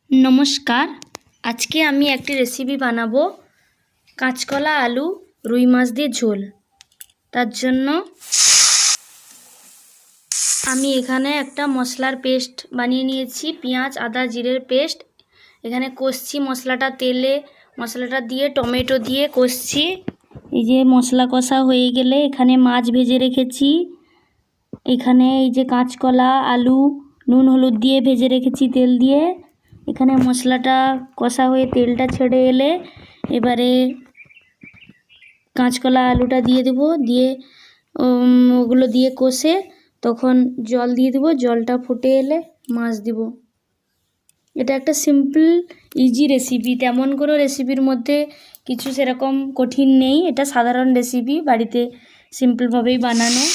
नमस्कार। आज के आमी एक रेसिपि बानाबो काँचकला आलू रुई माछ दिए झोल। तार जन्य आमी एखाने एक मशलार पेस्ट बानिए निएछि, पेंयाज आदा जिरेर पेस्ट। एखाने कषछि मशलाटा तेले मशलाटा दिए टमेटो दिए कषछि। এই যে মশলা কষা হয়ে গেলে এখানে মাছ ভেজে রেখেছি। এখানে এই যে কাঁচকলা আলু নুন হলুদ দিয়ে ভেজে রেখেছি তেল দিয়ে। এখানে মশলাটা কষা হয়ে তেলটা ছেড়ে এলে এবারে কাঁচকলা আলুটা দিয়ে দেব, দিয়ে ওগুলো দিয়ে কষে তখন জল দিয়ে দেব। জলটা ফুটে এলে মাছ দেব। এটা একটা সিম্পল ইজি রেসিপি, তেমন কোনো রেসিপির মধ্যে কিছু সেরকম কঠিন নেই। এটা সাধারণ রেসিপি, বাড়িতে সিম্পলভাবেই বানানো।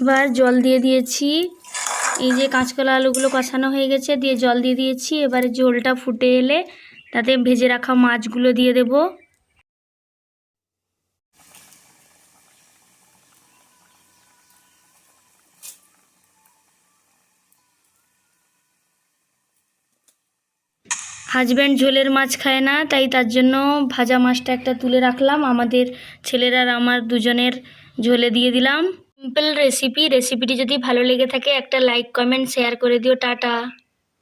এবার জল দিয়ে দিয়েছি। এই যে কাঁচকলা আলুগুলো কষানো হয়ে গেছে, দিয়ে জল দিয়ে দিয়েছি। এবারে ঝোলটা ফুটে এলে তাতে ভেজে রাখা মাছগুলো দিয়ে দেব। হাজব্যান্ড ঝোলের মাছ খায় না, তাই তার জন্য ভাজা মাছটা একটা তুলে রাখলাম। আমাদের ছেলের আর আমার দুজনের ঝোলে দিয়ে দিলাম। সিম্পল রেসিপিটি যদি ভালো লেগে থাকে একটা লাইক কমেন্ট শেয়ার করে দিও। টাটা।